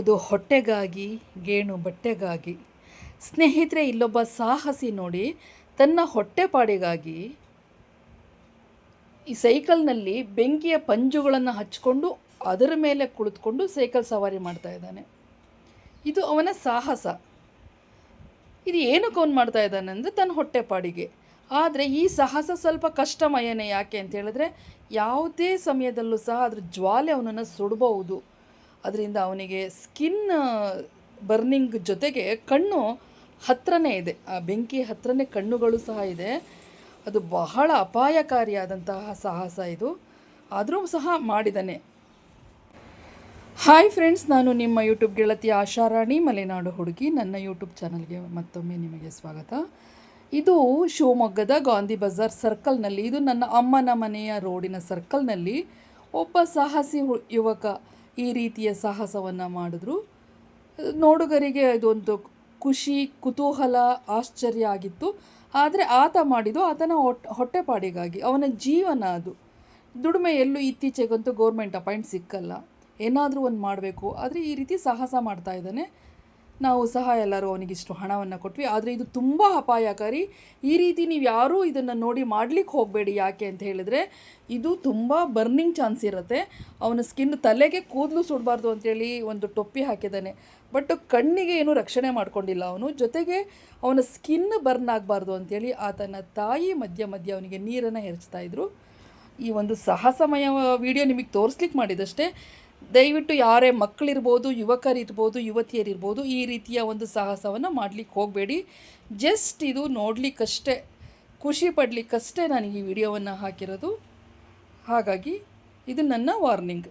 ಇದು ಹೊಟ್ಟೆಗಾಗಿ ಗೇಣು ಬಟ್ಟೆಗಾಗಿ. ಸ್ನೇಹಿತರೆ, ಇಲ್ಲೊಬ್ಬ ಸಾಹಸಿ ನೋಡಿ ತನ್ನ ಹೊಟ್ಟೆಪಾಡಿಗಾಗಿ ಈ ಸೈಕಲ್ನಲ್ಲಿ ಬೆಂಕಿಯ ಪಂಜುಗಳನ್ನು ಹಚ್ಕೊಂಡು ಅದರ ಮೇಲೆ ಕುಳಿತುಕೊಂಡು ಸೈಕಲ್ ಸವಾರಿ ಮಾಡ್ತಾ ಇದ್ದಾನೆ. ಇದು ಅವನ ಸಾಹಸ. ಇದು ಏನಕ್ಕೆ ಅವನು ಮಾಡ್ತಾ ಇದ್ದಾನೆ ಅಂದರೆ ತನ್ನ ಹೊಟ್ಟೆಪಾಡಿಗೆ. ಆದರೆ ಈ ಸಾಹಸ ಸ್ವಲ್ಪ ಕಷ್ಟಮಯನೇ. ಯಾಕೆ ಅಂತ ಹೇಳಿದ್ರೆ ಯಾವುದೇ ಸಮಯದಲ್ಲೂ ಸಹ ಅದ್ರ ಜ್ವಾಲೆ ಅವನನ್ನು ಸುಡಬಹುದು. ಅದರಿಂದ ಅವನಿಗೆ ಸ್ಕಿನ್ ಬರ್ನಿಂಗ್ ಜೊತೆಗೆ ಕಣ್ಣು ಹತ್ರನೇ ಇದೆ, ಆ ಬೆಂಕಿ ಹತ್ರನೇ ಕಣ್ಣುಗಳು ಸಹ ಇದೆ. ಅದು ಬಹಳ ಅಪಾಯಕಾರಿಯಾದಂತಹ ಸಾಹಸ ಇದು. ಆದರೂ ಸಹ ಮಾಡಿದ್ದಾನೆ. ಹಾಯ್ ಫ್ರೆಂಡ್ಸ್, ನಾನು ನಿಮ್ಮ ಯೂಟ್ಯೂಬ್ ಗೆಳತಿ ಆಶಾರಾಣಿ ಮಲೆನಾಡು ಹುಡುಗಿ. ನನ್ನ ಯೂಟ್ಯೂಬ್ ಚಾನಲ್ಗೆ ಮತ್ತೊಮ್ಮೆ ನಿಮಗೆ ಸ್ವಾಗತ. ಇದು ಶಿವಮೊಗ್ಗದ ಗಾಂಧಿ ಬಜಾರ್ ಸರ್ಕಲ್ನಲ್ಲಿ, ಇದು ನನ್ನ ಅಮ್ಮನ ಮನೆಯ ರೋಡಿನ ಸರ್ಕಲ್ನಲ್ಲಿ ಒಬ್ಬ ಸಾಹಸಿ ಯುವಕ ಈ ರೀತಿಯ ಸಾಹಸವನ್ನು ಮಾಡಿದ್ರು. ನೋಡುಗರಿಗೆ ಇದೊಂದು ಖುಷಿ, ಕುತೂಹಲ, ಆಶ್ಚರ್ಯ ಆಗಿತ್ತು. ಆದರೆ ಆತ ಮಾಡಿದ್ದು ಆತನ ಹೊಟ್ಟೆಪಾಡಿಗಾಗಿ, ಅವನ ಜೀವನ ಅದು. ದುಡಿಮೆ ಎಲ್ಲೂ ಇತ್ತೀಚೆಗಂತೂ ಗೌರ್ಮೆಂಟ್ ಅಪಾಯಿಂಟ್ ಸಿಕ್ಕಲ್ಲ, ಏನಾದರೂ ಒಂದು ಮಾಡಬೇಕು. ಆದರೆ ಈ ರೀತಿ ಸಾಹಸ ಮಾಡ್ತಾ ಇದ್ದಾನೆ. ನಾವು ಸಹ ಎಲ್ಲರೂ ಅವನಿಗಿಷ್ಟು ಹಣವನ್ನು ಕೊಟ್ವಿ. ಆದರೆ ಇದು ತುಂಬ ಅಪಾಯಕಾರಿ. ಈ ರೀತಿ ನೀವು ಯಾರೂ ಇದನ್ನು ನೋಡಿ ಮಾಡಲಿಕ್ಕೆ ಹೋಗಬೇಡಿ. ಯಾಕೆ ಅಂತ ಹೇಳಿದರೆ ಇದು ತುಂಬ ಬರ್ನಿಂಗ್ ಚಾನ್ಸ್ ಇರುತ್ತೆ. ಅವನ ಸ್ಕಿನ್ ತಲೆಗೆ ಕೂದಲು ಸುಡಬಾರ್ದು ಅಂತೇಳಿ ಒಂದು ಟೊಪ್ಪಿ ಹಾಕಿದ್ದಾನೆ. ಬಟ್ ಕಣ್ಣಿಗೆ ಏನೂ ರಕ್ಷಣೆ ಮಾಡ್ಕೊಂಡಿಲ್ಲ ಅವನು. ಜೊತೆಗೆ ಅವನ ಸ್ಕಿನ್ ಬರ್ನ್ ಆಗಬಾರ್ದು ಅಂಥೇಳಿ ಆತನ ತಾಯಿ ಮಧ್ಯ ಅವನಿಗೆ ನೀರನ್ನು ಎರಚ್ತಾಯಿದ್ರು. ಈ ಒಂದು ಸಾಹಸಮಯ ವಿಡಿಯೋ ನಿಮಗೆ ತೋರಿಸ್ಲಿಕ್ಕೆ ಮಾಡಿದಷ್ಟೇ. ದಯವಿಟ್ಟು ಯಾರೇ ಮಕ್ಕಳಿರ್ಬೋದು, ಯುವಕರಿರ್ಬೋದು, ಯುವತಿಯರಿರ್ಬೋದು, ಈ ರೀತಿಯ ಒಂದು ಸಾಹಸವನ್ನು ಮಾಡಲಿಕ್ಕೆ ಹೋಗಬೇಡಿ. ಜಸ್ಟ್ ಇದು ನೋಡಲಿಕ್ಕಷ್ಟೇ, ಖುಷಿ ಪಡಲಿಕ್ಕಷ್ಟೇ ನಾನು ಈ ವಿಡಿಯೋವನ್ನು ಹಾಕಿರೋದು. ಹಾಗಾಗಿ ಇದು ನನ್ನ ವಾರ್ನಿಂಗ್.